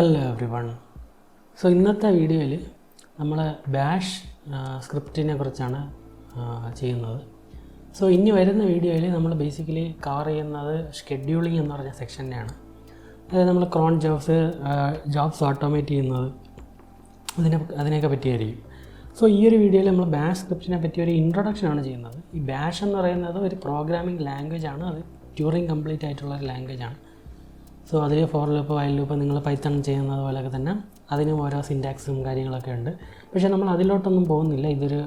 Hello every one. So ഇന്നത്തെ വീഡിയോയിൽ നമ്മൾ ബാഷ് സ്ക്രിപ്റ്റിനെ കുറിച്ചാണ് ചെയ്യുന്നത്. സോ ഇനി വരുന്ന വീഡിയോയിൽ നമ്മൾ ബേസിക്കലി കവർ ചെയ്യുന്നത് ഷെഡ്യൂളിംഗ് എന്ന് പറഞ്ഞ സെക്ഷനെയാണ്. അതായത് നമ്മൾ ക്രോൺ ജോബ്സ് ഓട്ടോമേറ്റ് ചെയ്യുന്നത് അതിനെയൊക്കെ പറ്റിയായിരിക്കും. സോ ഈ ഒരു വീഡിയോയിൽ നമ്മൾ ബാഷ് സ്ക്രിപ്റ്റിനെ പറ്റി ഒരു ഇൻട്രൊഡക്ഷനാണ് ചെയ്യുന്നത്. ഈ ബാഷ് എന്ന് പറയുന്നത് ഒരു പ്രോഗ്രാമിംഗ് ലാംഗ്വേജ് ആണ്. അത് ട്യൂറിങ് കംപ്ലീറ്റ് ആയിട്ടുള്ള ഒരു ലാംഗ്വേജ് ആണ്. സോ അതിൽ ഫോർ ലൂപ്പ് വൈൽ ലൂപ്പ് നിങ്ങൾ പൈത്തൺ ചെയ്യുന്നത് പോലെയൊക്കെ തന്നെ അതിനും ഓരോ സിൻറ്റാക്സും കാര്യങ്ങളൊക്കെ ഉണ്ട്. പക്ഷേ നമ്മൾ അതിലോട്ടൊന്നും പോകുന്നില്ല. ഇതൊരു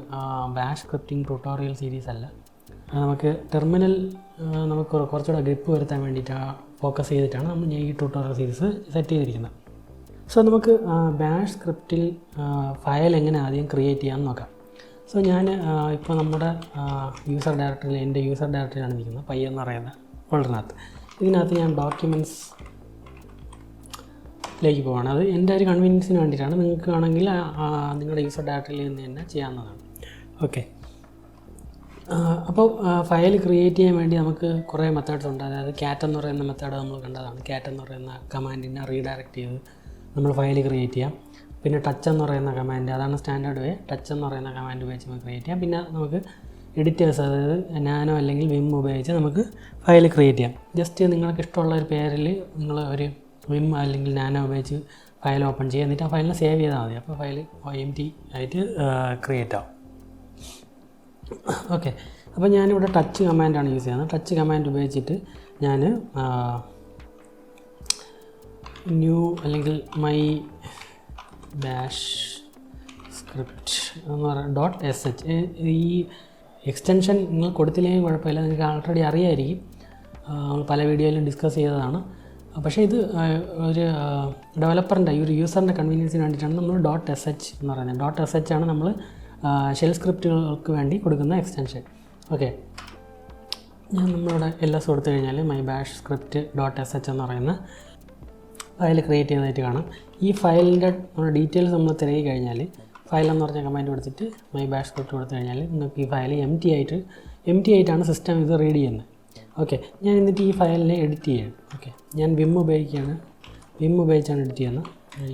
ബാഷ് സ്ക്രിപ്റ്റിംഗ് ട്യൂട്ടോറിയൽ സീരീസ് അല്ല. നമുക്ക് ടെർമിനൽ നമുക്ക് കുറച്ചുകൂടെ ഗ്രിപ്പ് വരുത്താൻ വേണ്ടിയിട്ട് ഫോക്കസ് ചെയ്തിട്ടാണ് നമ്മൾ ഈ ട്യൂട്ടോറിയൽ സീരീസ് സെറ്റ് ചെയ്തിരിക്കുന്നത്. സോ നമുക്ക് ബാഷ് സ്ക്രിപ്റ്റിൽ ഫയൽ എങ്ങനെ ആദ്യം ക്രിയേറ്റ് ചെയ്യാമെന്ന് നോക്കാം. സോ ഞാൻ ഇപ്പോൾ നമ്മുടെ യൂസർ ഡയറക്ടറിയിൽ എൻ്റെ യൂസർ ഡയറക്ടറിയിലാണ് ഇരിക്കുന്നത്, പൈ എന്ന് പറയുന്ന ഫോൾഡറിനകത്ത്. ഇതിനകത്ത് ഞാൻ ഡോക്യുമെൻറ്റ്സിലേക്ക് പോവാണ്. അത് എൻ്റെ ഒരു കൺവീനിയൻസിന് വേണ്ടിയിട്ടാണ്. നിങ്ങൾക്ക് ആണെങ്കിൽ നിങ്ങളുടെ യൂസർ ഡയറക്ടറിയിൽ നിന്ന് തന്നെ ചെയ്യാവുന്നതാണ്. ഓക്കെ, അപ്പോൾ ഫയൽ ക്രിയേറ്റ് ചെയ്യാൻ വേണ്ടി നമുക്ക് കുറേ മെത്തേഡ്സ് ഉണ്ട്. അതായത് ക്യാറ്റ് എന്ന് പറയുന്ന മെത്തേഡ് നമ്മൾ കണ്ടതാണ്. ക്യാറ്റ് എന്ന് പറയുന്ന കമാൻഡിനെ റീഡയറക്റ്റ് ചെയ്ത് നമ്മൾ ഫയൽ ക്രിയേറ്റ് ചെയ്യാം. പിന്നെ ടച്ച് എന്ന് പറയുന്ന കമാൻഡ്, അതാണ് സ്റ്റാൻഡേർഡ് വേ. ടച്ച് എന്ന് പറയുന്ന കമാൻഡ് ഉപയോഗിച്ച് നമുക്ക് ക്രിയേറ്റ് ചെയ്യാം. പിന്നെ നമുക്ക് എഡിറ്റേഴ്സ്, അതായത് നാനോ അല്ലെങ്കിൽ വിം ഉപയോഗിച്ച് നമുക്ക് ഫയൽ ക്രിയേറ്റ് ചെയ്യാം. ജസ്റ്റ് നിങ്ങൾക്ക് ഇഷ്ടമുള്ള ഒരു പേരിൽ നിങ്ങൾ ഒരു വിം അല്ലെങ്കിൽ നാനോ ഉപയോഗിച്ച് ഫയൽ ഓപ്പൺ ചെയ്യുക. എന്നിട്ട് ആ ഫയലിനെ സേവ് ചെയ്താൽ മതി. അപ്പോൾ ഫയൽ OMT ആയിട്ട് ക്രിയേറ്റ് ആവും. ഓക്കെ, അപ്പോൾ ഞാനിവിടെ ടച്ച് കമാൻഡാണ് യൂസ് ചെയ്യുന്നത്. ടച്ച് കമാൻഡ് ഉപയോഗിച്ചിട്ട് ഞാൻ ന്യൂ അല്ലെങ്കിൽ മൈ ബാഷ് സ്ക്രിപ്റ്റ് എന്ന് പറയുന്നത് .sh ഈ എക്സ്റ്റൻഷൻ നിങ്ങൾ കൊടുത്തില്ലെങ്കിൽ കുഴപ്പമില്ല, നിങ്ങൾക്ക് ആൾറെഡി അറിയായിരിക്കും. നമ്മൾ പല വീഡിയോയിലും ഡിസ്കസ് ചെയ്തതാണ്. പക്ഷേ ഇത് ഒരു ഡെവലപ്പറിൻ്റെ ഒരു യൂസറിൻ്റെ കൺവീനിയൻസിന് വേണ്ടിയിട്ടാണ് നമ്മൾ .sh എന്ന് പറയുന്നത്. .sh ആണ് നമ്മൾ ഷെൽ സ്ക്രിപ്റ്റുകൾക്ക് വേണ്ടി കൊടുക്കുന്ന എക്സ്റ്റൻഷൻ. ഓക്കെ, ഞാൻ നമ്മളിവിടെ LS കൊടുത്തു കഴിഞ്ഞാൽ മൈ ബാഷ് സ്ക്രിപ്റ്റ് .sh എന്ന് പറയുന്ന ഫയൽ ക്രിയേറ്റ് ചെയ്തതായിട്ട് കാണാം. ഈ ഫയലിൻ്റെ ഡീറ്റെയിൽസ് നമ്മൾ തിരകി കഴിഞ്ഞാൽ ഫയൽ എന്ന് പറഞ്ഞ കമാൻഡ് കൊടുത്തിട്ട് മൈ ബാഷ് സ്ക്രിപ്റ്റ് കൊടുത്തു കഴിഞ്ഞാൽ നിങ്ങൾക്ക് ഈ ഫയൽ എം ടി ആയിട്ടാണ് സിസ്റ്റം ഇത് റീഡ് ചെയ്യുന്നത്. ഓക്കെ, ഞാൻ എന്നിട്ട് ഈ ഫയലിനെ എഡിറ്റ് ചെയ്യണം. ഓക്കെ, ഞാൻ വിം ഉപയോഗിച്ചാണ് എഡിറ്റ് ചെയ്യുന്നത്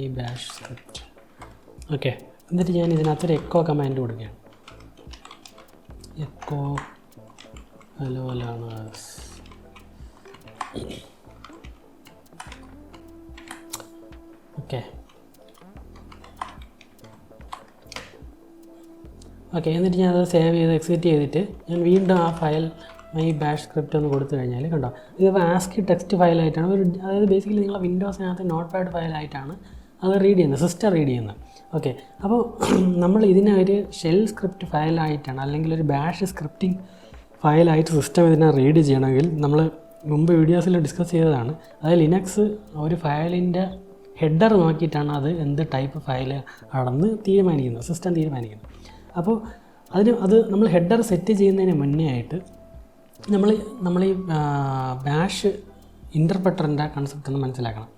ഈ ബാഷ് സ്ക്രിപ്റ്റ്. ഓക്കെ, എന്നിട്ട് ഞാൻ ഇതിനകത്തൊരു എക്കോ കമാൻഡ് കൊടുക്കുകയാണ്. Echo hello learners. ഓക്കെ, എന്നിട്ട് ഞാനത് സേവ് ചെയ്ത് എക്സിറ്റ് ചെയ്തിട്ട് ഞാൻ വീണ്ടും ആ ഫയൽ മൈ ബാഷ് സ്ക്രിപ്റ്റ് ഒന്ന് കൊടുത്തു കഴിഞ്ഞാൽ കണ്ടോ, ഇതിപ്പോൾ ആസ്കി ടെക്സ്റ്റ് ഫയലായിട്ടാണ് അതായത് ബേസിക്കലി നിങ്ങളെ വിൻഡോസിനകത്ത് നോട്ട് പാഡ് ഫയലായിട്ടാണ് അത് റീഡ് ചെയ്യുന്നത്, സിസ്റ്റം റീഡ് ചെയ്യുന്നത്. ഓക്കെ, അപ്പോൾ നമ്മൾ ഇതിനെ ഒരു ഷെൽ സ്ക്രിപ്റ്റ് ഫയലായിട്ടാണ് അല്ലെങ്കിൽ ഒരു ബാഷ് സ്ക്രിപ്റ്റിംഗ് ഫയലായിട്ട് സിസ്റ്റം ഇതിനെ റീഡ് ചെയ്യണമെങ്കിൽ നമ്മൾ മുമ്പ് വീഡിയോസിൽ ഡിസ്കസ് ചെയ്തതാണ്. അതായത് ലിനക്സ് ഒരു ഫയലിൻ്റെ ഹെഡർ നോക്കിയിട്ടാണ് അത് എന്ത് ടൈപ്പ് ഫയൽ ആണെന്ന് തീരുമാനിക്കുന്നത്, സിസ്റ്റം തീരുമാനിക്കുന്നത്. അപ്പോൾ അത് നമ്മൾ ഹെഡർ സെറ്റ് ചെയ്യുന്നതിന് മുന്നേ ആയിട്ട് നമ്മൾ ഈ ബാഷ് ഇൻ്റർപ്രറ്ററിൻ്റെ കൺസെപ്റ്റ് ഒന്ന് മനസ്സിലാക്കണം.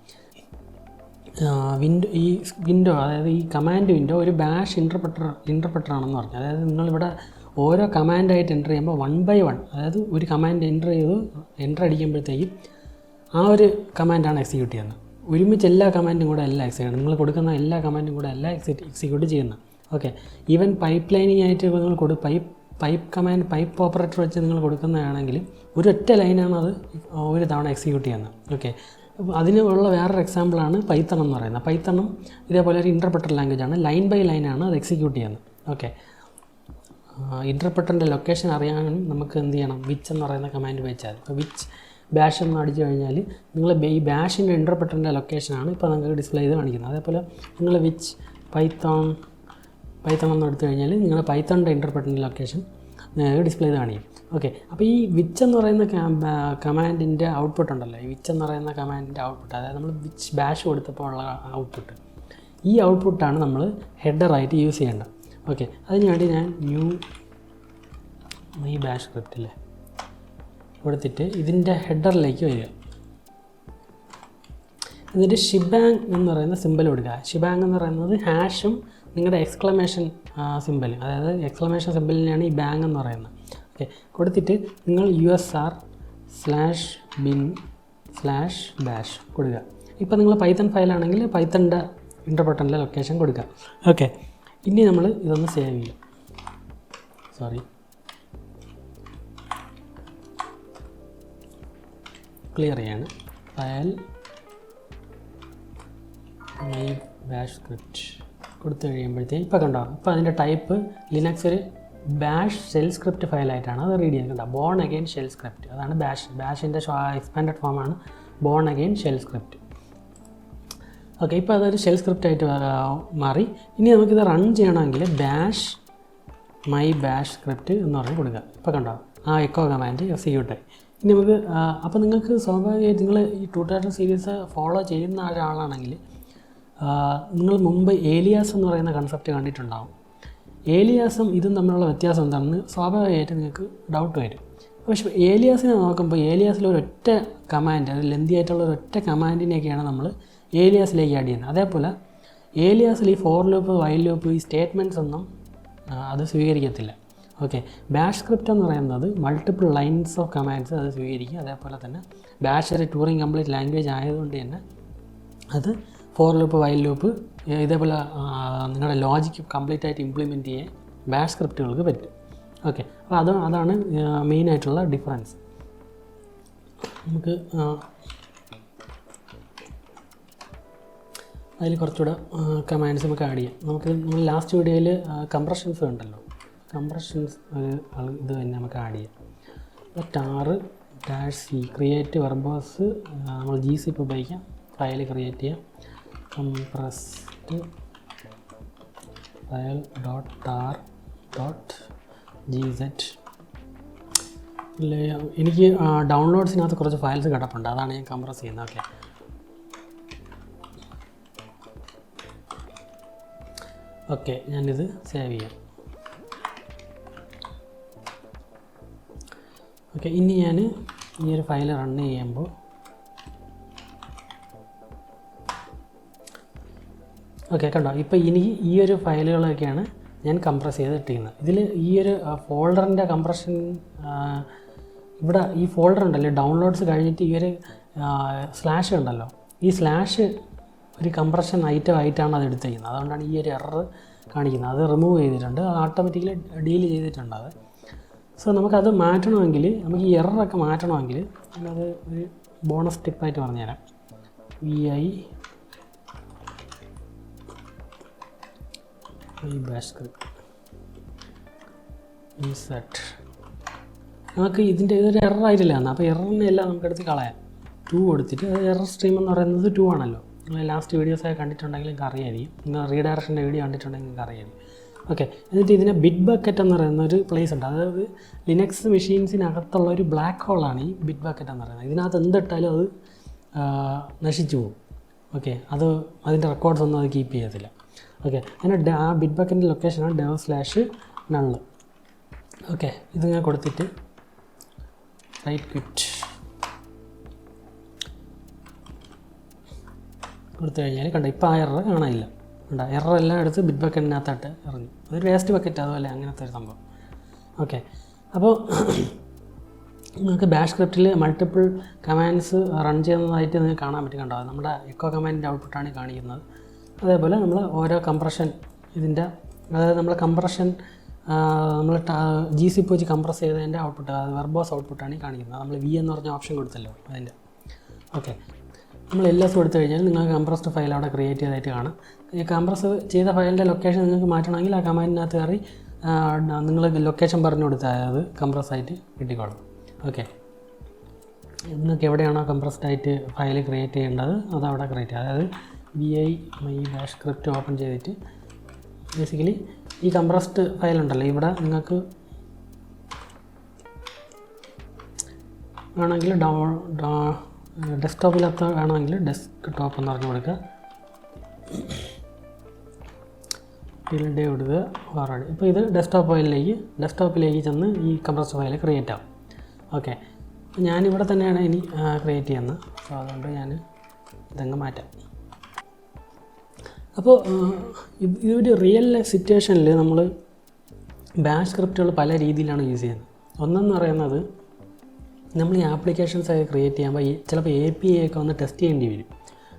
വിൻഡോ അതായത് ഈ കമാൻഡ് വിൻഡോ ഒരു ബാഷ് ഇൻ്റർപ്രറ്റർ ആണെന്ന് പറഞ്ഞു. അതായത് നിങ്ങളിവിടെ ഓരോ കമാൻഡായിട്ട് എൻ്റർ ചെയ്യുമ്പോൾ 1 by 1, അതായത് ഒരു കമാൻഡ് എൻ്റർ അടിക്കുമ്പോഴത്തേക്കും ആ ഒരു കമാൻഡാണ് എക്സിക്യൂട്ട് ചെയ്യുന്നത്. ഒരുമിച്ച് എല്ലാ കമാൻഡും കൂടെ അല്ല എക്സിക്യൂട്ട്, നിങ്ങൾ കൊടുക്കുന്ന എല്ലാ കമാൻഡും കൂടെ അല്ല എക്സിക്യൂട്ട് ചെയ്യുന്നത്. ഓക്കെ, ഈവൻ പൈപ്പ് ലൈനിങ് ആയിട്ട് നിങ്ങൾ പൈപ്പ് കമാൻഡ് പൈപ്പ് ഓപ്പറേറ്റർ വെച്ച് നിങ്ങൾ കൊടുക്കുന്നതാണെങ്കിൽ ഒരൊറ്റ ലൈനാണ് അത് ഒരു തവണ എക്സിക്യൂട്ട് ചെയ്യുന്നത്. ഓക്കെ, അപ്പോൾ അതിനുള്ള വേറൊരു എക്സാമ്പിളാണ് പൈത്തൺ എന്ന് പറയുന്നത്. പൈത്തണും ഇതേപോലെ ഒരു ഇൻ്റർപ്രറ്റർ ലാംഗ്വേജാണ്. ലൈൻ ബൈ ലൈനാണ് അത് എക്സിക്യൂട്ട് ചെയ്യുന്നത്. ഓക്കെ, ഇൻ്റർപ്രറ്ററിൻ്റെ ലൊക്കേഷൻ അറിയാനും നമുക്ക് എന്ത് ചെയ്യണം, വിച്ച് എന്ന് പറയുന്ന കമാൻഡ് ഉപയോഗിച്ചാൽ. ഇപ്പോൾ വിച്ച് ബാഷ് എന്ന് അടിച്ചു കഴിഞ്ഞാൽ നിങ്ങൾ ഈ ബാഷിൻ്റെ ഇൻ്റർപ്രറ്ററിൻ്റെ ലൊക്കേഷനാണ് ഇപ്പോൾ നിങ്ങൾക്ക് ഡിസ്പ്ലേ ചെയ്ത് കാണിക്കുന്നത്. അതേപോലെ നിങ്ങൾ വിച്ച് പൈത്തൺ എന്ന് എടുത്തു കഴിഞ്ഞാൽ നിങ്ങളുടെ പൈത്തണിൻ്റെ ഇൻ്റർപ്രറ്ററിൻ്റെ ലൊക്കേഷൻ ഡിസ്പ്ലേ ചെയ്ത് കാണിക്കും. ഓക്കെ, അപ്പോൾ ഈ വിച്ച് എന്ന് പറയുന്ന കമാൻഡിൻ്റെ ഔട്ട്പുട്ട് ഉണ്ടല്ലോ, ഈ വിച്ച് എന്ന് പറയുന്ന കമാൻഡിൻ്റെ ഔട്ട്പുട്ട്, അതായത് നമ്മൾ വിച്ച് ബാഷ് കൊടുത്തപ്പോൾ ഉള്ള ഔട്ട്പുട്ട്, ഈ ഔട്ട്പുട്ടാണ് നമ്മൾ ഹെഡറായിട്ട് യൂസ് ചെയ്യേണ്ടത്. ഓക്കെ, അതിന് വേണ്ടി ഞാൻ ന്യൂ മൈ ബാഷ് സ്ക്രിപ്റ്റിൽ കൊടുത്തിട്ട് ഇതിൻ്റെ ഹെഡറിലേക്ക് വരിക. എന്നിട്ട് ഷിബാങ് എന്ന് പറയുന്ന സിമ്പൽ കൊടുക്കുക. ഷിബാങ് എന്ന് പറയുന്നത് ഹാഷും നിങ്ങളുടെ എക്സ്ക്ലമേഷൻ സിമ്പൽ, അതായത് എക്സ്ക്ലമേഷൻ സിമ്പലിനെയാണ് ഈ ബാങ് എന്ന് പറയുന്നത്. ഓക്കെ, കൊടുത്തിട്ട് നിങ്ങൾ USR/bin/bash കൊടുക്കുക. ഇപ്പോൾ നിങ്ങൾ പൈത്തൺ ഫയലാണെങ്കിൽ പൈത്തണിൻ്റെ ഇൻ്റർപ്രറ്ററിൻ്റെ ലൊക്കേഷൻ കൊടുക്കുക. ഓക്കെ, ഇനി നമ്മൾ ഇതൊന്ന് സേവ് ചെയ്യും. ക്ലിയർ ചെയ്യാണ്. ഫയൽ മൈ ബാഷ് സ്ക്രിപ്റ്റ് കൊടുത്തു കഴിയുമ്പോഴത്തേക്ക് ഇപ്പോൾ കണ്ടോ, ഇപ്പോൾ അതിൻ്റെ ടൈപ്പ് ലിനക്സ് ഒരു ബാഷ് ഷെൽ സ്ക്രിപ്റ്റ് ഫയലായിട്ടാണ് അത് റീഡ് ചെയ്യുന്നത്. കണ്ടോ, ബോൺ അഗെയിൻ ഷെൽ സ്ക്രിപ്റ്റ്, അതാണ് ബാഷിൻ്റെ എക്സ്പാൻഡഡ് ഫോമാണ് Bourne again shell script. Okay, ഇപ്പോൾ അതൊരു ഷെൽ സ്ക്രിപ്റ്റ് ആയിട്ട് മാറി. ഇനി നമുക്കിത് റൺ ചെയ്യണമെങ്കിൽ ബാഷ് മൈ ബാഷ് സ്ക്രിപ്റ്റ് എന്ന് പറഞ്ഞ് കൊടുക്കുക. ഇപ്പോൾ കണ്ടോ, ആ എക്കോ കമാൻഡ് എക്സിക്യൂട്ട് ആയി. ഇനി നമുക്ക് അപ്പോൾ നിങ്ങൾക്ക് സ്വാഭാവികമായിട്ട് നിങ്ങൾ ഈ ട്യൂട്ടോറിയൽ സീരീസ് ഫോളോ ചെയ്യുന്ന ഒരാളാണെങ്കിൽ നിങ്ങൾ മുമ്പ് ഏലിയാസ് എന്ന് പറയുന്ന കൺസെപ്റ്റ് കണ്ടിട്ടുണ്ടാകും. ഏലിയാസും ഇതും തമ്മിലുള്ള വ്യത്യാസം എന്താണെന്ന് സ്വാഭാവികമായിട്ട് നിങ്ങൾക്ക് ഡൗട്ട് വരും. പക്ഷേ ഏലിയാസിനെ നോക്കുമ്പോൾ ഏലിയാസിൽ ഒരൊറ്റ കമാൻഡ്, അത് ലെന്തി ആയിട്ടുള്ള ഒരൊറ്റ കമാൻഡിനെയൊക്കെയാണ് നമ്മൾ ഏലിയാസിലേക്ക് ആഡ് ചെയ്യുന്നത്. അതേപോലെ ഏലിയാസിൽ ഈ ഫോർ ലൂപ്പ്, വൈൽ ലൂപ്പ്, ഈ സ്റ്റേറ്റ്മെൻറ്റ്സ് ഒന്നും അത് സ്വീകരിക്കത്തില്ല. ഓക്കെ, ബാഷ് സ്ക്രിപ്റ്റ് എന്ന് പറയുന്നത് മൾട്ടിപ്പിൾ ലൈൻസ് ഓഫ് കമാൻഡ്സ് അത് സ്വീകരിക്കും. അതേപോലെ തന്നെ ബാഷ് ഒരു ട്യൂറിങ് കംപ്ലീറ്റ് ലാംഗ്വേജ് ആയതുകൊണ്ട് തന്നെ അത് ഫോർ ലൂപ്പ്, വൈൽ ലൂപ്പ് ഇതേപോലെ നിങ്ങളുടെ ലോജിക്ക് കംപ്ലീറ്റ് ആയിട്ട് ഇംപ്ലിമെൻറ്റ് ചെയ്യാൻ ബാഷ് സ്ക്രിപ്റ്റുകൾക്ക് പറ്റും. ഓക്കെ, അപ്പോൾ അതാണ് മെയിനായിട്ടുള്ള ഡിഫറൻസ്. നമുക്ക് അതിൽ കുറച്ചുകൂടെ കമാൻഡ്സ് നമുക്ക് ആഡ് ചെയ്യാം. നമ്മൾ ലാസ്റ്റ് വീഡിയോയിൽ കംപ്രഷൻസ് ഉണ്ടല്ലോ, കംപ്രഷൻസ് ഇത് തന്നെ നമുക്ക് ആഡ് ചെയ്യാം. tar-c ക്രിയേറ്റ് വെർബോസ് നമ്മൾ GCP ഉപയോഗിക്കാം. ഫയൽ ക്രിയേറ്റ് ചെയ്യാം. compressed file .tar.gz. എനിക്ക് ഡൗൺലോഡ്സിനകത്ത് കുറച്ച് ഫയൽസ് കിടപ്പുണ്ട്, അതാണ് ഞാൻ കംപ്രസ് ചെയ്യുന്നത്. ഓക്കെ, ഞാനിത് സേവ് ചെയ്യാം. ഓക്കെ, ഇനി ഞാൻ ഈ ഒരു ഫയൽ റൺ ചെയ്യുമ്പോൾ ഓക്കെ കണ്ടോ, ഇപ്പോൾ ഇനി ഈ ഒരു ഫയലുകളൊക്കെയാണ് ഞാൻ കംപ്രസ് ചെയ്തിട്ടിരിക്കുന്നത്. ഇതിൽ ഈ ഒരു ഫോൾഡറിൻ്റെ കംപ്രഷൻ ഇവിടെ ഈ ഫോൾഡർ ഉണ്ടല്ലോ, ഡൗൺലോഡ്സ് കഴിഞ്ഞിട്ട് ഈ ഒരു സ്ലാഷ് ഉണ്ടല്ലോ, ഈ സ്ലാഷ് ഒരു കംപ്രഷൻ ഐറ്റം ആയിട്ടാണ് അത് എടുത്തിരിക്കുന്നത്. അതുകൊണ്ടാണ് ഈ ഒരു എറർ കാണിക്കുന്നത്. അത് റിമൂവ് ചെയ്തിട്ടുണ്ട്, അത് ഓട്ടോമാറ്റിക്കലി ഡീൽ ചെയ്തിട്ടുണ്ട് അത്. സോ നമുക്കത് മാറ്റണമെങ്കിൽ, നമുക്ക് ഈ എററൊക്കെ മാറ്റണമെങ്കിൽ ഞാനത് ഒരു ബോണസ് ടിപ്പായിട്ട് പറഞ്ഞുതരാം. vi bash script insert. നമുക്ക് ഇതൊരു എറർ ആയിട്ടില്ല എന്നാൽ, അപ്പോൾ എററിനെ എല്ലാം നമുക്കെടുത്ത് കളയാം. 2 കൊടുത്തിട്ട്, അത് എറർ സ്ട്രീം എന്ന് പറയുന്നത് 2 ആണല്ലോ. നിങ്ങൾ ലാസ്റ്റ് വീഡിയോസൊക്കെ കണ്ടിട്ടുണ്ടെങ്കിൽ നിങ്ങൾക്ക് അറിയായിരിക്കും, നിങ്ങൾ റീഡയറക്ഷൻ്റെ വീഡിയോ കണ്ടിട്ടുണ്ടെങ്കിൽ നിങ്ങൾക്ക് അറിയായിരിക്കും. ഓക്കെ, എന്നിട്ട് ഇതിനെ ബിറ്റ് ബക്കറ്റ് എന്ന് പറയുന്ന ഒരു പ്ലേസ് ഉണ്ട്. അതായത് ലിനക്സ് മെഷീൻസിനകത്തുള്ള ഒരു ബ്ലാക്ക് ഹോളാണ് ഈ ബിറ്റ് ബക്കറ്റ് എന്ന് പറയുന്നത്. ഇതിനകത്ത് എന്തിട്ടാലും അത് നശിച്ചു പോകും. ഓക്കെ, അതിൻ്റെ റെക്കോർഡ്സ് ഒന്നും അത് കീപ്പ് ചെയ്യത്തില്ല. ഓക്കെ, അതിൻ്റെ ആ ബിറ്റ് ബക്കറ്റിൻ്റെ ലൊക്കേഷനാണ് dev/null. ഓക്കെ, ഇത് ഞാൻ കൊടുത്തിട്ട് റൈറ്റ് ക്വിറ്റ് കൊടുത്തു കഴിഞ്ഞാൽ കണ്ടോ, ഇപ്പോൾ ആ എറർ കാണാനില്ല. കണ്ടോ, എറർ എല്ലാം എടുത്ത് ബിറ്റ് ബക്കറ്റിനകത്തായിട്ട് എറിഞ്ഞു. അതൊരു വേസ്റ്റ് ബക്കറ്റ് അതുപോലെ അങ്ങനത്തെ ഒരു സംഭവം. ഓക്കെ, അപ്പോൾ നിങ്ങൾക്ക് ബാഷ് സ്ക്രിപ്റ്റിൽ മൾട്ടിപ്പിൾ കമാൻഡ്സ് റൺ ചെയ്യുന്നതായിട്ട് നിങ്ങൾക്ക് കാണാൻ പറ്റും. കണ്ടോ, നമ്മുടെ എക്കോ കമാൻഡിൻ്റെ ഔട്ട്പുട്ടാണ് കാണിക്കുന്നത്. അതേപോലെ നമ്മൾ ഓരോ കംപ്രഷൻ ഇതിൻ്റെ, അതായത് നമ്മൾ കംപ്രഷൻ നമ്മൾ GCP വെച്ച് കംപ്രസ് ചെയ്തതിൻ്റെ ഔട്ട്പുട്ട്, അതായത് വെർബോസ് ഔട്ട്പുട്ടാണ് കാണിക്കുന്നത്. നമ്മൾ V എന്ന് പറഞ്ഞ ഓപ്ഷൻ കൊടുത്തല്ലോ അതിൻ്റെ. ഓക്കെ, നമ്മൾ LS കൊടുത്തു കഴിഞ്ഞാൽ നിങ്ങൾക്ക് കംപ്രസ്ഡ് ഫയൽ അവിടെ ക്രിയേറ്റ് ചെയ്തായിട്ട് കാണാം. ഈ കംപ്രസ് ചെയ്ത ഫയലിൻ്റെ ലൊക്കേഷൻ നിങ്ങൾക്ക് മാറ്റണമെങ്കിൽ ആ കമാൻഡിനകത്ത് കയറി നിങ്ങൾ ലൊക്കേഷൻ പറഞ്ഞു കൊടുത്താൽ അത് കംപ്രസ് ആയിട്ട് കിട്ടിക്കോളും. ഓക്കെ, നിങ്ങൾക്ക് എവിടെയാണോ കംപ്രസ്ഡ് ആയിട്ട് ഫയൽ ക്രിയേറ്റ് ചെയ്യേണ്ടത് അത് അവിടെ ക്രിയേറ്റ് ചെയ്യുക. അതായത് vi my bash script open ചെയ്തിട്ട് ബേസിക്കലി ഈ കംപ്രസ്ഡ് ഫയൽ ഉണ്ടല്ലോ, ഇവിടെ നിങ്ങൾക്ക് വേണമെങ്കിൽ ഡെസ്ക്ടോപ്പിലത്തെ വേണമെങ്കിൽ ഡെസ്ക് ടോപ്പ് എന്ന് പറഞ്ഞു കൊടുക്കുക, ടിൽഡേ കൊടുക്കുക, ഫോർവേഡ്. ഇപ്പോൾ ഇത് ഡെസ്ക്ടോപ്പിലേക്ക് ചെന്ന് ഈ കംപ്രസ്ഡ് ഫയൽ ക്രിയേറ്റ് ആവും. ഓക്കെ, ഞാനിവിടെ തന്നെയാണ് ഇനി ക്രിയേറ്റ് ചെയ്യുന്നത്. സോ അതുകൊണ്ട് ഞാൻ ഇതങ്ങ് മാറ്റാം. അപ്പോൾ ഇതൊരു റിയൽ ലൈഫ് സിറ്റുവേഷനിൽ നമ്മൾ ബാഷ് സ്ക്രിപ്റ്റുകൾ പല രീതിയിലാണ് യൂസ് ചെയ്യുന്നത്. ഒന്നെന്ന് പറയുന്നത്, നമ്മൾ ഈ ആപ്ലിക്കേഷൻസ് ഒക്കെ ക്രിയേറ്റ് ചെയ്യുമ്പോൾ ചിലപ്പോൾ API ഒക്കെ ഒന്ന് ടെസ്റ്റ് ചെയ്യേണ്ടി വരും.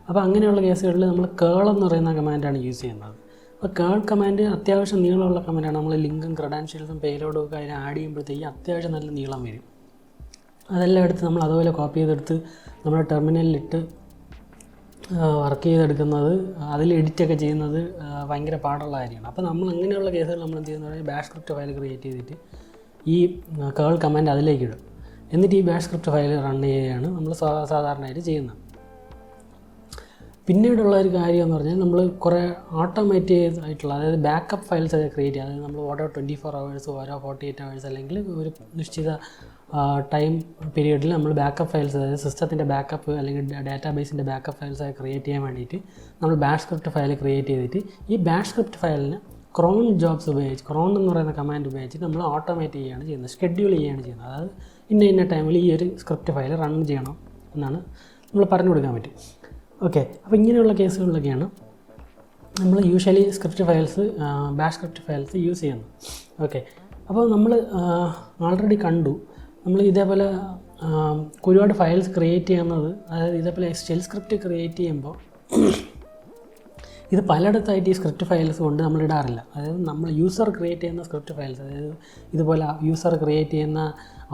അപ്പോൾ അങ്ങനെയുള്ള കേസുകളിൽ നമ്മൾ കേൾ എന്ന് പറയുന്ന കമാൻഡാണ് യൂസ് ചെയ്യുന്നത്. അപ്പോൾ കേൾ കമാൻഡ് അത്യാവശ്യം നീളമുള്ള കമാൻഡാണ്. നമ്മൾ ലിങ്കും ക്രെഡൻഷ്യൽസും പേലോഡും ഒക്കെ അതിനെ ആഡ് ചെയ്യുമ്പോഴത്തേക്കും അത്യാവശ്യം നല്ല നീളം വരും. അതെല്ലാം എടുത്ത് നമ്മൾ അതുപോലെ കോപ്പി ചെയ്തെടുത്ത് നമ്മുടെ ടെർമിനലിലിട്ട് വർക്ക് ചെയ്തെടുക്കുന്നത്, അതിൽ എഡിറ്റൊക്കെ ചെയ്യുന്നത് ഭയങ്കര പാടുള്ള കാര്യമാണ്. അപ്പോൾ നമ്മൾ അങ്ങനെയുള്ള കേസുകൾ നമ്മൾ എന്ത് ചെയ്യുന്നത്, ബാഷ് സ്ക്രിപ്റ്റ് ഫയൽ ക്രിയേറ്റ് ചെയ്തിട്ട് ഈ കേൾ കമാൻഡ് അതിലേക്ക് ഇടും. എന്നിട്ട് ഈ ബാഷ് സ്ക്രിപ്റ്റ് ഫയൽ റൺ ചെയ്യുകയാണ് നമ്മൾ സാധാരണയായിട്ട് ചെയ്യുന്നത്. പിന്നീടുള്ള ഒരു കാര്യം എന്ന് പറഞ്ഞാൽ നമ്മൾ കുറേ ഓട്ടോമേറ്റഡ് ആയിട്ടുള്ള, അതായത് ബാക്കപ്പ് ഫയൽസ് ഒക്കെ ക്രിയേറ്റ് ചെയ്യുക. അതായത് നമ്മൾ ഓരോ 24 hours ഓരോ 48 hours അല്ലെങ്കിൽ ഒരു നിശ്ചിത ടൈം പീരീഡിൽ നമ്മൾ ബാക്കപ്പ് ഫയൽസ്, അതായത് സിസ്റ്റത്തിൻ്റെ ബാക്കപ്പ് അല്ലെങ്കിൽ ഡാറ്റാബേസിൻ്റെ ബാക്കപ്പ് ഫയൽസ് ഒക്കെ ക്രിയേറ്റ് ചെയ്യാൻ വേണ്ടിയിട്ട് നമ്മൾ ബാഷ് സ്ക്രിപ്റ്റ് ഫയൽ ക്രിയേറ്റ് ചെയ്തിട്ട് ഈ ബാഷ് സ്ക്രിപ്റ്റ് ഫയലിന് ക്രോൺ ജോബ്സ് ഉപയോഗിച്ച്, ക്രോൺ എന്ന് പറയുന്ന കമാൻഡ് ഉപയോഗിച്ചിട്ട് നമ്മൾ ഓട്ടോമേറ്റ് ചെയ്യുകയാണ് ചെയ്യുന്നത്, ഷെഡ്യൂൾ ചെയ്യുകയാണ് ചെയ്യുന്നത്. അതായത് ഇന്ന ടൈമിൽ ഈ ഒരു സ്ക്രിപ്റ്റ് ഫയൽ റൺ ചെയ്യണം എന്നാണ് നമ്മൾ പറഞ്ഞു കൊടുക്കാൻ പറ്റും. ഓക്കെ, അപ്പോൾ ഇങ്ങനെയുള്ള കേസുകളിലൊക്കെയാണ് നമ്മൾ usually script files, bash script files use ചെയ്യുന്നത്. ഓക്കെ, അപ്പോൾ നമ്മൾ ആൾറെഡി കണ്ടു നമ്മൾ ഇതേപോലെ ഒരുപാട് ഫയൽസ് ക്രിയേറ്റ് ചെയ്യുന്നത്, അതായത് ഇതേപോലെ ഷെൽ സ്ക്രിപ്റ്റ് ക്രിയേറ്റ് ചെയ്യുമ്പോൾ ഇത് പലയിടത്തായിട്ട് ഈ സ്ക്രിപ്റ്റ് ഫയൽസ് കൊണ്ട് നമ്മൾ ഇടാറില്ല. അതായത് നമ്മൾ യൂസർ ക്രിയേറ്റ് ചെയ്യുന്ന സ്ക്രിപ്റ്റ് ഫയൽസ്, അതായത് ഇതുപോലെ യൂസർ ക്രിയേറ്റ് ചെയ്യുന്ന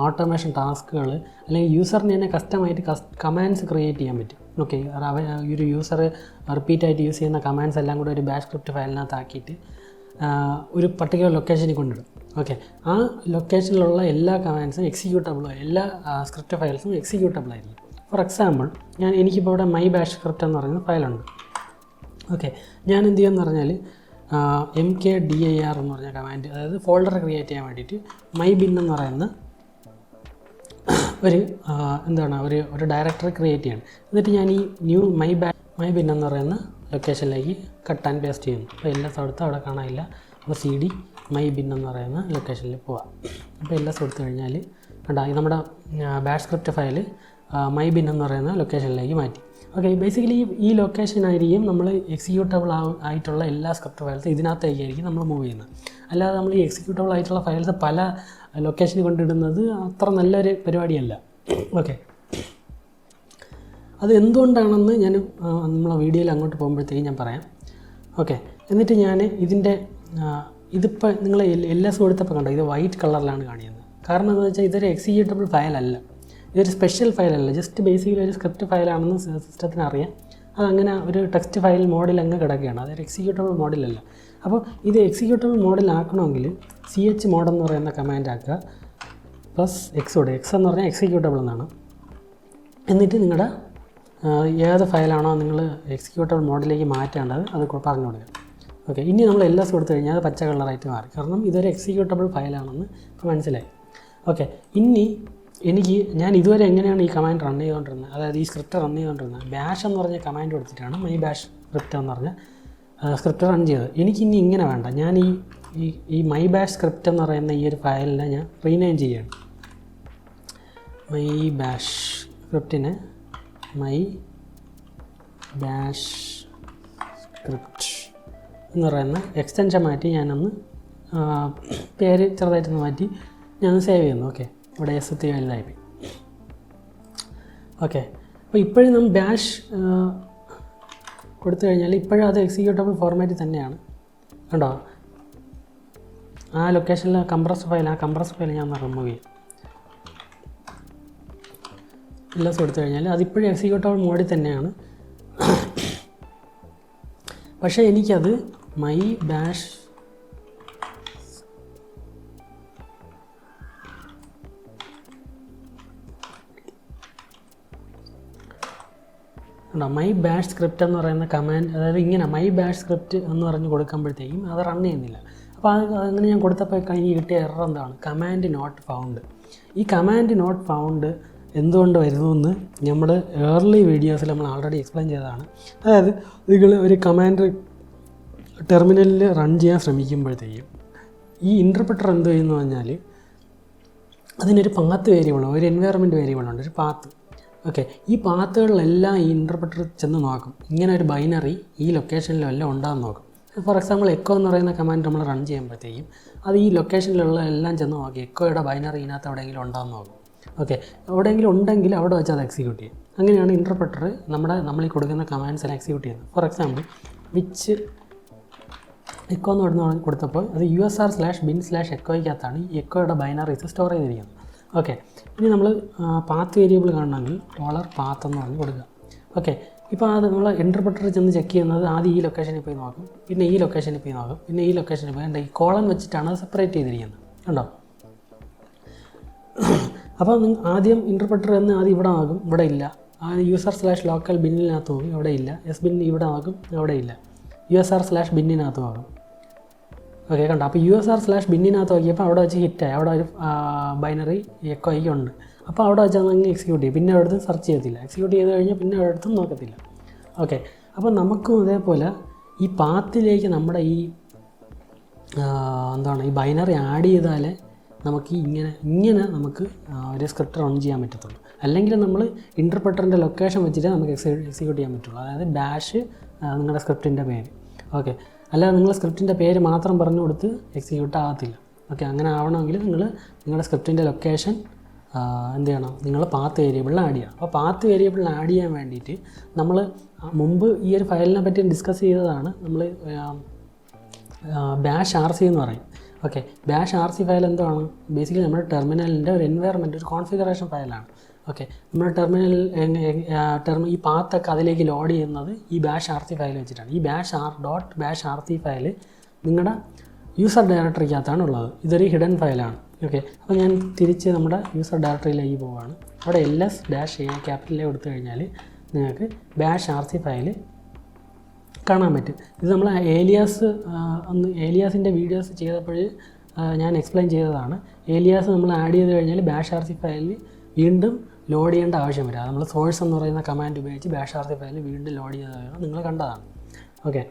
ഓട്ടോമേഷൻ ടാസ്കുകൾ, അല്ലെങ്കിൽ യൂസറിന് തന്നെ കസ്റ്റമായിട്ട് കമാൻഡ്സ് ക്രിയേറ്റ് ചെയ്യാൻ പറ്റും. ഓക്കെ, ഒരു യൂസർ റിപ്പീറ്റായിട്ട് യൂസ് ചെയ്യുന്ന കമാൻഡ്സ് എല്ലാം കൂടെ ഒരു ബാഷ് സ്ക്രിപ്റ്റ് ഫയലിനകത്താക്കിയിട്ട് ഒരു പർട്ടിക്കുലർ ലൊക്കേഷനിൽ കൊണ്ടിടും. ഓക്കെ, ആ ലൊക്കേഷനിലുള്ള എല്ലാ കമാൻഡ്സും എക്സിക്യൂട്ടബിളും എല്ലാ സ്ക്രിപ്റ്റ് ഫയൽസും എക്സിക്യൂട്ടബിൾ ആയിരിക്കും. ഫോർ എക്സാമ്പിൾ, എനിക്കിപ്പോൾ ഇവിടെ മൈ ബാഷ് സ്ക്രിപ്റ്റ് എന്ന് പറയുന്ന ഫയലുണ്ട്. ഓക്കെ, ഞാൻ എന്ത് ചെയ്യുമെന്ന് പറഞ്ഞാൽ mkdir എന്ന് പറഞ്ഞ കമാൻഡ്, അതായത് ഫോൾഡർ ക്രിയേറ്റ് ചെയ്യാൻ വേണ്ടിയിട്ട് മൈ ബിൻ എന്ന് പറയുന്ന ഒരു ഡയറക്ടറി ക്രിയേറ്റ് ചെയ്യണം. എന്നിട്ട് ഞാൻ ഈ മൈ ബിൻ എന്ന് പറയുന്ന ലൊക്കേഷനിലേക്ക് കട്ട് ആൻഡ് പേസ്റ്റ് ചെയ്യുന്നു. അപ്പോൾ എല്ലാ സ്ഥലത്തും അവിടെ കാണാനില്ല. അപ്പോൾ CD മൈ ബിൻ എന്ന് പറയുന്ന ലൊക്കേഷനിൽ പോവാം. അപ്പോൾ എല്ലാ കൊടുത്തു കഴിഞ്ഞാൽ കണ്ടാ നമ്മുടെ bash script file my bin എന്ന് പറയുന്ന ലൊക്കേഷനിലേക്ക് മാറ്റി. ഓക്കെ, ബേസിക്കലി ഈ ലൊക്കേഷനായിരിക്കും നമ്മൾ എക്സിക്യൂട്ടബിൾ ആയിട്ടുള്ള എല്ലാ സ്ക്രിപ്റ്റ് ഫയൽസും ഇതിനകത്തേക്കായിരിക്കും നമ്മൾ മൂവ് ചെയ്യുന്നത്. അല്ലാതെ നമ്മൾ ഈ എക്സിക്യൂട്ടബിൾ ആയിട്ടുള്ള ഫയൽസ് പല ലൊക്കേഷനിൽ കൊണ്ടിടുന്നത് അത്ര നല്ലൊരു പരിപാടിയല്ല. ഓക്കെ, അത് എന്തുകൊണ്ടാണെന്ന് ഞാൻ നമ്മളെ വീഡിയോയിൽ അങ്ങോട്ട് പോകുമ്പോഴത്തേക്കും ഞാൻ പറയാം. ഓക്കെ, എന്നിട്ട് ഞാൻ ഇതിപ്പോൾ നിങ്ങൾ LS കൊടുത്തപ്പോൾ കണ്ടോ, ഇത് വൈറ്റ് കളറിലാണ് കാണിക്കുന്നത്. കാരണം എന്താണെന്ന് വെച്ചാൽ ഇതൊരു എക്സിക്യൂട്ടബിൾ ഫയലല്ല, ഇതൊരു സ്പെഷ്യൽ ഫയലല്ല, ജസ്റ്റ് ബേസിക്കലി ഒരു സ്ക്രിപ്റ്റ് ഫയലാണെന്ന് സിസ്റ്റത്തിന് അറിയാം. അതങ്ങനെ ഒരു ടെക്സ്റ്റ് ഫയൽ മോഡിൽ അങ്ങ് കിടക്കുകയാണ്, അതൊരു എക്സിക്യൂട്ടബിൾ മോഡിലല്ല. അപ്പോൾ ഇത് എക്സിക്യൂട്ടബിൾ മോഡിലാക്കണമെങ്കിൽ CH മോഡ് എന്ന് പറയുന്ന കമാൻഡ് ആക്കുക, +X കൊടുക്കുക. X എന്ന് പറഞ്ഞാൽ എക്സിക്യൂട്ടബിൾ എന്നാണ്. എന്നിട്ട് നിങ്ങളുടെ ഏത് ഫയലാണോ നിങ്ങൾ എക്സിക്യൂട്ടബിൾ മോഡിലേക്ക് മാറ്റേണ്ടത് അത് പറഞ്ഞു കൊടുക്കുക. ഓക്കെ, ഇനി നമ്മൾ LS കൊടുത്തു കഴിഞ്ഞാൽ അത് പച്ച കളറായിട്ട് മാറി, കാരണം ഇതൊരു എക്സിക്യൂട്ടബിൾ ഫയലാണെന്ന് ഇപ്പോൾ മനസ്സിലായി. ഓക്കെ, ഇനി ഞാൻ ഇതുവരെ എങ്ങനെയാണ് ഈ കമാൻഡ് റൺ ചെയ്തുകൊണ്ടിരുന്നത്, അതായത് ഈ സ്ക്രിപ്റ്റ് റൺ ചെയ്തുകൊണ്ടിരുന്നത്, ബാഷ് എന്ന് പറഞ്ഞ കമാൻഡ് കൊടുത്തിട്ടാണ് മൈ ബാഷ് സ്ക്രിപ്റ്റ് എന്ന് പറഞ്ഞ സ്ക്രിപ്റ്റ് റൺ ചെയ്തത്. എനിക്കിനി ഇങ്ങനെ വേണ്ട, ഞാൻ ഈ മൈ ബാഷ് സ്ക്രിപ്റ്റ് എന്ന് പറയുന്ന ഈ ഒരു ഫയലിനെ ഞാൻ റീനെയിം ചെയ്യുകയാണ്. മൈ ബാഷ് സ്ക്രിപ്റ്റിന് മൈ ബാഷ് സ്ക്രിപ്റ്റ് എന്ന് പറയുന്ന എക്സ്റ്റൻഷൻ മാറ്റി ഞാനൊന്ന് പേര് ചെറുതായിട്ടൊന്ന് മാറ്റി ഞാനൊന്ന് സേവ് ചെയ്യുന്നു. ഓക്കെ, ഇവിടെ ST വലുതായിപ്പോയി. ഓക്കെ, അപ്പോൾ ഇപ്പോഴും നമ്മൾ ബാഷ് കൊടുത്തു കഴിഞ്ഞാൽ ഇപ്പോഴും അത് എക്സിക്യൂട്ടബിൾ ഫോർമാറ്റിൽ തന്നെയാണ്. കണ്ടോ, ആ ലൊക്കേഷനിലെ കംപ്രസ്ഡ് ഫയൽ ഞാൻ റിമൂവ് ചെയ്യും. LS കൊടുത്തു കഴിഞ്ഞാൽ അതിപ്പോഴും എക്സിക്യൂട്ടബിൾ മോഡിൽ തന്നെയാണ്. പക്ഷേ എനിക്കത് മൈ ബാഷ് സ്ക്രിപ്റ്റ് എന്ന് പറയുന്ന കമാൻഡ്, അതായത് ഇങ്ങനെ മൈ ബാഷ് സ്ക്രിപ്റ്റ് എന്ന് പറഞ്ഞ് കൊടുക്കുമ്പോഴത്തേക്കും അത് റൺ ചെയ്യുന്നില്ല. അപ്പോൾ അങ്ങനെ ഞാൻ കൊടുത്തപ്പോൾ കഴിഞ്ഞ് കിട്ടിയ എറർ എന്താണ്, കമാൻഡ് നോട്ട് ഫൗണ്ട്. ഈ കമാൻഡ് നോട്ട് ഫൗണ്ട് എന്തുകൊണ്ട് വരുന്നു നമ്മൾ ഏർലി വീഡിയോസിൽ നമ്മൾ ആൾറെഡി എക്സ്പ്ലെയിൻ ചെയ്തതാണ്. അതായത് നിങ്ങൾ ഒരു കമാൻഡ് ടെർമിനലിൽ റൺ ചെയ്യാൻ ശ്രമിക്കുമ്പോഴത്തേക്കും ഈ ഇൻ്റർപ്രിറ്റർ എന്ത് ചെയ്യുന്നു പറഞ്ഞാൽ അതിനൊരു പാത്ത് വേരിയബിളുണ്ട്, ഒരു എൻവയറമെൻറ്റ് വേരിയബിളുണ്ട്, ഒരു പാത്ത്. ഓക്കെ, ഈ പാത്തുകളിലെല്ലാം ഈ ഇൻ്റർപ്രിറ്റർ ചെന്ന് നോക്കും, ഇങ്ങനെ ഒരു ബൈനറി ഈ ലൊക്കേഷനിലെല്ലാം ഉണ്ടാകുന്ന നോക്കും. ഫോർ എക്സാമ്പിൾ എക്കോ എന്ന് പറയുന്ന കമാൻഡ് നമ്മൾ റൺ ചെയ്യുമ്പോഴത്തേക്കും അത് ഈ ലൊക്കേഷനിലുള്ള എല്ലാം ചെന്ന് നോക്കി എക്കോയുടെ ബൈനറി ഇതിനകത്ത് എവിടെയെങ്കിലും ഉണ്ടാകുന്ന നോക്കും. ഓക്കെ, എവിടെയെങ്കിലും ഉണ്ടെങ്കിൽ അവിടെ വെച്ച് അത് എക്സിക്യൂട്ട് ചെയ്യും. അങ്ങനെയാണ് ഇൻ്റർപ്രറ്റർ നമ്മൾ ഈ കൊടുക്കുന്ന കമാൻഡ്സ് എല്ലാം എക്സിക്യൂട്ട് ചെയ്യുന്നത്. ഫോർ എക്സാമ്പിൾ വിച്ച് എക്കോ എന്ന് പറഞ്ഞ് കൊടുത്തപ്പോൾ അത് usr/bin/echoയ്ക്കകത്താണ് ഈ എക്കോയുടെ ബൈനറീസ് സ്റ്റോർ ചെയ്തിരിക്കുന്നത്. ഓക്കെ, ഇനി നമ്മൾ പാത്ത് വേരിയബിൾ കാണണമെങ്കിൽ $path എന്ന് പറഞ്ഞ് കൊടുക്കുക. ഓക്കെ, ഇപ്പോൾ അത് നമ്മൾ ഇൻ്റർപ്രറ്റർ ചെന്ന് ചെക്ക് ചെയ്യുന്നത് ആദ്യം ഈ ലൊക്കേഷനിൽ പോയി നോക്കും, പിന്നെ ഈ ലൊക്കേഷനിൽ പോയി നോക്കും, പിന്നെ ഈ ലൊക്കേഷനിൽ പോയി ഈ കോളൻ വെച്ചിട്ടാണ് അത് സെപ്പറേറ്റ് ചെയ്തിരിക്കുന്നത്. കണ്ടോ? അപ്പോൾ ആദ്യം ഇൻ്റർപ്രറ്റർ എന്ന് ആദ്യം ഇവിടെ ആകും, ഇവിടെ ഇല്ല. user/local ബിന്നിനകത്ത് പോകും, ഇവിടെ ഇല്ല. bin ഇവിടെ ആകും, അവിടെ ഇല്ല. usr/binനകത്ത് ആകും. ഓക്കെ, കണ്ടോ? അപ്പോൾ usr/binനകത്ത് നോക്കിയപ്പോൾ അവിടെ വെച്ച് ഹിറ്റായി, അവിടെ ഒരു ബൈനറി എക്കോ ഉണ്ട്. അപ്പോൾ അവിടെ വെച്ച് അതങ്ങ് എക്സിക്യൂട്ട് ചെയ്യും, പിന്നെ അവിടെ സെർച്ച് ചെയ്യത്തില്ല. എക്സിക്യൂട്ട് ചെയ്ത് കഴിഞ്ഞാൽ പിന്നെ അവിടെ അടുത്തും നോക്കത്തില്ല. ഓക്കെ, അപ്പോൾ നമുക്കും അതേപോലെ ഈ പാത്തിലേക്ക് നമ്മുടെ ഈ ഈ ബൈനറി ആഡ് ചെയ്താലേ നമുക്ക് ഇങ്ങനെ നമുക്ക് ഒരു സ്ക്രിപ്റ്റ് റൺ ചെയ്യാൻ പറ്റത്തുള്ളൂ. അല്ലെങ്കിൽ നമ്മൾ ഇൻ്റർപ്രറ്ററിൻ്റെ ലൊക്കേഷൻ വെച്ചിട്ട് നമുക്ക് എക്സിക്യൂട്ട് ചെയ്യാൻ പറ്റുള്ളൂ. അതായത് ഡാഷ് നിങ്ങളുടെ സ്ക്രിപ്റ്റിൻ്റെ പേര്. ഓക്കെ, അല്ലാതെ നിങ്ങൾ സ്ക്രിപ്റ്റിൻ്റെ പേര് മാത്രം പറഞ്ഞു കൊടുത്ത് എക്സിക്യൂട്ട് ആകത്തില്ല. ഓക്കെ, അങ്ങനെ ആവണമെങ്കിൽ നിങ്ങളുടെ സ്ക്രിപ്റ്റിൻ്റെ ലൊക്കേഷൻ എന്ത് ചെയ്യണം? നിങ്ങൾ പാത്ത് വേരിയബിളിൽ ആഡ് ചെയ്യണം. അപ്പോൾ പാത്ത് വേരിയബിളിൽ ആഡ് ചെയ്യാൻ വേണ്ടിയിട്ട് നമ്മൾ മുമ്പ് ഈ ഒരു ഫയലിനെ പറ്റി ഡിസ്കസ് ചെയ്തതാണ്. നമ്മൾ -rc എന്ന് പറയും. ഓക്കെ, -rc ഫയൽ എന്താണ്? ബേസിക്കലി നമ്മുടെ ടെർമിനലിൻ്റെ ഒരു എൻവയറമെൻറ്റ്, ഒരു കോൺഫിഗറേഷൻ ഫയലാണ്. ഓക്കെ, നമ്മുടെ ടെർമിനൽ ഈ പാത്തൊക്കെ അതിലേക്ക് ലോഡ് ചെയ്യുന്നത് ഈ -rc ഫയൽ വെച്ചിട്ടാണ്. ഈ -rc ഫയൽ നിങ്ങളുടെ യൂസർ ഡയറക്ടറിക്കകത്താണ് ഉള്ളത്. ഇതൊരു ഹിഡൻ ഫയലാണ്. ഓക്കെ, അപ്പോൾ ഞാൻ തിരിച്ച് നമ്മുടെ യൂസർ ഡയറക്ടറിയിലേക്ക് പോവുകയാണ്. അവിടെ ls-a ക്യാപിറ്റലിൽ കൊടുത്തു കഴിഞ്ഞാൽ നിങ്ങൾക്ക് -rc ഫയൽ കാണാൻ പറ്റും. ഇത് നമ്മൾ ഏലിയാസിൻ്റെ വീഡിയോസ് ചെയ്തപ്പോൾ ഞാൻ എക്സ്പ്ലെയിൻ ചെയ്തതാണ്. ഏലിയാസ് നമ്മൾ ആഡ് ചെയ്ത് കഴിഞ്ഞാൽ -rc ഫയലിൽ വീണ്ടും ലോഡ് ചെയ്യേണ്ട ആവശ്യം വരിക. നമ്മൾ സോഴ്സ് എന്ന് പറയുന്ന കമാൻഡ് ഉപയോഗിച്ച് -rc ഫയൽ വീണ്ടും ലോഡ് ചെയ്തതാണ്, നിങ്ങൾ കണ്ടതാണ്. ഓക്കെ,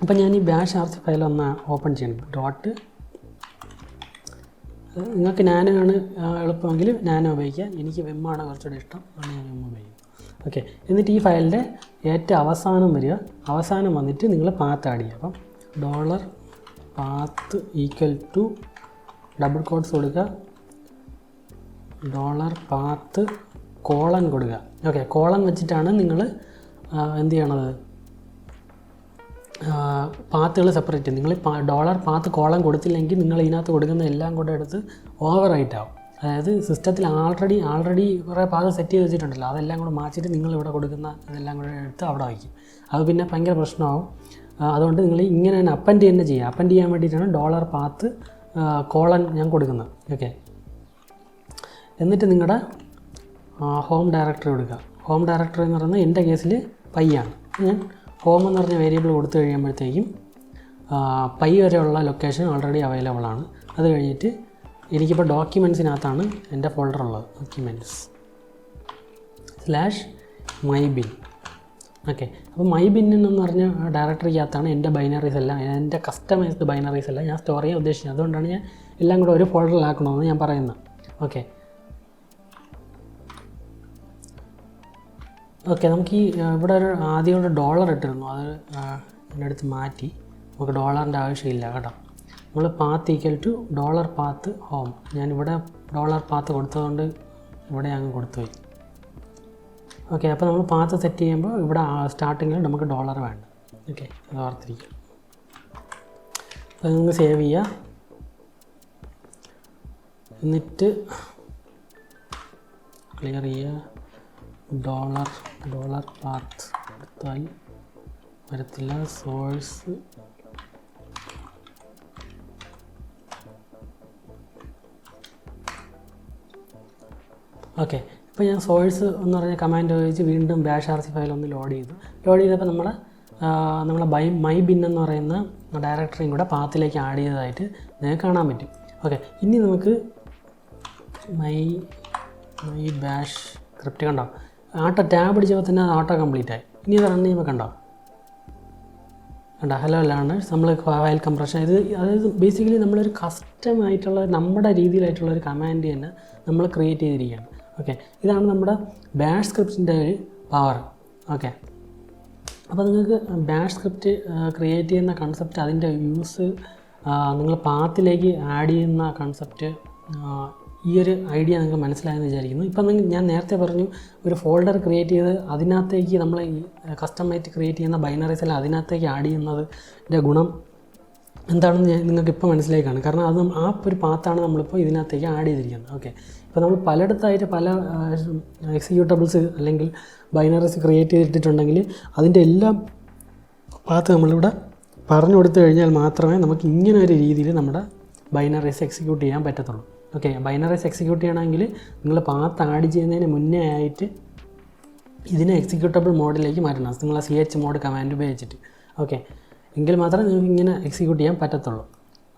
അപ്പോൾ ഞാൻ ഈ -rc ഫയൽ ഒന്ന് ഓപ്പൺ ചെയ്യണം. നിങ്ങൾക്ക് നാനോ ആണ് എളുപ്പമെങ്കിൽ നാനോ ഉപയോഗിക്കുക. എനിക്ക് വെമ്മാണ് കുറച്ചുകൂടെ ഇഷ്ടം, ആണ് ഞാൻ വെമ്മ ഉപയോഗിക്കും. ഓക്കെ, എന്നിട്ട് ഈ ഫയലിൻ്റെ ഏറ്റവും അവസാനം വരിക. അവസാനം വന്നിട്ട് നിങ്ങൾ പാത്ത് ആഡ് ചെയ്യുക. അപ്പം $path = ഡബിൾ കോട്ട്സ് കൊടുക്കുക, $path : കൊടുക്കുക. ഓക്കെ, കോളൻ വെച്ചിട്ടാണ് നിങ്ങൾ എന്ത് ചെയ്യണത്? പാത്തുകൾ സെപ്പറേറ്റ് ചെയ്യും. നിങ്ങൾ $path : കൊടുത്തില്ലെങ്കിൽ നിങ്ങൾ ഇതിനകത്ത് കൊടുക്കുന്ന എല്ലാം കൂടെ എടുത്ത് ഓവറായിട്ടാവും. അതായത് സിസ്റ്റത്തിൽ ആൾറെഡി കുറേ പാത്ത് സെറ്റ് ചെയ്ത് വെച്ചിട്ടുണ്ടല്ലോ, അതെല്ലാം കൂടെ മാറ്റിയിട്ട് നിങ്ങളിവിടെ കൊടുക്കുന്ന ഇതെല്ലാം കൂടെ എടുത്ത് അവിടെ വയ്ക്കും. അത് പിന്നെ ഭയങ്കര പ്രശ്നമാവും. അതുകൊണ്ട് നിങ്ങൾ ഇങ്ങനെ തന്നെ അപ്പൻഡ് ചെയ്യുക. അപ്പൻഡ് ചെയ്യാൻ വേണ്ടിയിട്ടാണ് $path : ഞാൻ കൊടുക്കുന്നത്. ഓക്കെ, എന്നിട്ട് നിങ്ങളുടെ ഹോം ഡയറക്ടറി കൊടുക്കുക. ഹോം ഡയറക്ടറി എന്ന് പറയുന്നത് എൻ്റെ കേസിൽ പൈയാണ്. ഞാൻ ഹോം എന്ന് പറഞ്ഞ വേരിയബിൾ കൊടുത്തു കഴിയുമ്പോഴത്തേക്കും പൈ വരെയുള്ള ലൊക്കേഷൻ ഓൾറെഡി അവൈലബിൾ ആണ്. അത് കഴിഞ്ഞിട്ട് എനിക്കിപ്പോൾ ഡോക്യുമെൻറ്റ്സിനകത്താണ് എൻ്റെ ഫോൾഡർ ഉള്ളത്. documents/mybin. ഓക്കെ, അപ്പോൾ mybin എന്ന് പറഞ്ഞ ഡയറക്ടറിക്കകത്താണ് എൻ്റെ ബൈനറീസ് എല്ലാം, എൻ്റെ കസ്റ്റമൈസ്ഡ് ബൈനറീസ് എല്ലാം ഞാൻ സ്റ്റോർ ചെയ്യാൻ ഉദ്ദേശിക്കുന്നത്. അതുകൊണ്ടാണ് ഞാൻ എല്ലാം കൂടെ ഒരു ഫോൾഡറിലാക്കണമെന്ന് ഞാൻ പറയുന്നത്. ഓക്കെ, നമുക്ക് ഈ ഇവിടെ ഒരു ആദ്യം ഒരു $, ഇട്ടിരുന്നു. അത് എൻ്റെ അടുത്ത് മാറ്റി. നമുക്ക് ഡോളറിൻ്റെ ആവശ്യമില്ല കേട്ടോ. നമ്മൾ path = $path home. ഞാനിവിടെ $path കൊടുത്തതുകൊണ്ട് ഇവിടെ അങ്ങ് കൊടുത്തുപോയി. ഓക്കെ, അപ്പോൾ നമ്മൾ പാത്ത് സെറ്റ് ചെയ്യുമ്പോൾ ഇവിടെ സ്റ്റാർട്ടിങ്ങിൽ നമുക്ക് $, വേണ്ട. ഓക്കെ, അത് ഓർത്തിരിക്കുക. അപ്പോൾ നിങ്ങൾക്ക് സേവ് ചെയ്യുക. എന്നിട്ട് ക്ലിയർ ചെയ്യുക. $path കൊടുത്താൽ വരത്തില്ല. സോഴ്സ് ഓക്കെ, ഇപ്പോൾ ഞാൻ സോഴ്സ് എന്ന് പറഞ്ഞ കമാൻഡ് ഉപയോഗിച്ച് വീണ്ടും -rc ഫയൽ ഒന്ന് ലോഡ് ചെയ്തപ്പോൾ നമ്മളെ mybin എന്ന് പറയുന്ന ഡയറക്ടറിയും കൂടെ പാത്തിലേക്ക് ആഡ് ചെയ്തതായിട്ട് നിങ്ങൾക്ക് കാണാൻ പറ്റും. ഓക്കെ, ഇനി നമുക്ക് my bash സ്ക്രിപ്റ്റ് കണ്ടോ? ടാബ് അടിച്ചപ്പോൾ തന്നെ അത് ഓട്ടോ കംപ്ലീറ്റ് ആയി. ഇനി ഇത് റൺ ചെയ്യുമ്പോൾ കണ്ടോ ഹലോ ലേണേഴ്സ്, നമ്മൾ ഫയൽ കംപ്രഷൻ. അതായത് ബേസിക്കലി നമ്മളൊരു കസ്റ്റമായിട്ടുള്ള നമ്മുടെ രീതിയിലായിട്ടുള്ള ഒരു കമാൻഡ് തന്നെ നമ്മൾ ക്രിയേറ്റ് ചെയ്തിരിക്കുകയാണ്. ഓക്കെ, ഇതാണ് നമ്മുടെ ബാഷ് സ്ക്രിപ്റ്റിൻ്റെ ഒരു പവർ. ഓക്കെ, അപ്പോൾ നിങ്ങൾക്ക് ബാഷ് സ്ക്രിപ്റ്റ് ക്രിയേറ്റ് ചെയ്യുന്ന കൺസെപ്റ്റ്, അതിൻ്റെ യൂസ്, നിങ്ങൾ പാത്തിലേക്ക് ആഡ് ചെയ്യുന്ന കൺസെപ്റ്റ്, ഈ ഒരു ഐഡിയ നിങ്ങൾക്ക് മനസ്സിലായെന്ന് വിചാരിക്കുന്നു. ഇപ്പം ഞാൻ നേരത്തെ പറഞ്ഞു ഒരു ഫോൾഡർ ക്രിയേറ്റ് ചെയ്ത് അതിനകത്തേക്ക് നമ്മൾ ഈ കസ്റ്റമായിട്ട് ക്രിയേറ്റ് ചെയ്യുന്ന ബൈനറീസ് എല്ലാം അതിനകത്തേക്ക് ആഡ് ചെയ്യുന്നതിൻ്റെ ഗുണം എന്താണെന്ന് നിങ്ങൾക്ക് ഇപ്പോൾ മനസ്സിലായി കാണും. കാരണം അത് ആ ഒരു പാത്താണ് നമ്മളിപ്പോൾ ഇതിനകത്തേക്ക് ആഡ് ചെയ്തിരിക്കുന്നത്. ഓക്കെ, ഇപ്പോൾ നമ്മൾ പലയിടത്തായിട്ട് പല എക്സിക്യൂട്ടബിൾസ് അല്ലെങ്കിൽ ബൈനറീസ് ക്രിയേറ്റ് ചെയ്തിട്ടുണ്ടെങ്കിൽ അതിൻ്റെ എല്ലാം പാത്ത് നമ്മളിവിടെ പറഞ്ഞു കൊടുത്തു കഴിഞ്ഞാൽ മാത്രമേ നമുക്ക് ഇങ്ങനെ ഒരു രീതിയിൽ നമ്മുടെ ബൈനറീസ് എക്സിക്യൂട്ട് ചെയ്യാൻ പറ്റത്തുള്ളൂ. ഓക്കെ, ബൈനറീസ് എക്സിക്യൂട്ട് ചെയ്യണമെങ്കിൽ നിങ്ങൾ പാത്ത് ആഡ് ചെയ്യുന്നതിന് മുന്നേ ആയിട്ട് ഇതിനെ എക്സിക്യൂട്ടബിൾ മോഡിലേക്ക് മാറ്റണം. നിങ്ങൾ CH മോഡ് കമാൻഡ് ഉപയോഗിച്ചിട്ട്. ഓക്കെ, എങ്കിൽ മാത്രമേ നിങ്ങൾക്ക് ഇങ്ങനെ എക്സിക്യൂട്ട് ചെയ്യാൻ പറ്റത്തുള്ളൂ.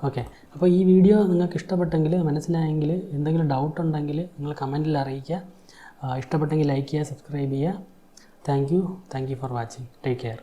ഓക്കെ, അപ്പോൾ ഈ വീഡിയോ നിങ്ങൾക്ക് ഇഷ്ടപ്പെട്ടെങ്കിൽ, മനസ്സിലായെങ്കിൽ, എന്തെങ്കിലും ഡൗട്ട് ഉണ്ടെങ്കിൽ നിങ്ങൾ കമൻറ്റിൽ അറിയിക്കുക. ഇഷ്ടപ്പെട്ടെങ്കിൽ ലൈക്ക് ചെയ്യുക, സബ്സ്ക്രൈബ് ചെയ്യുക. Thank you for watching. Take care.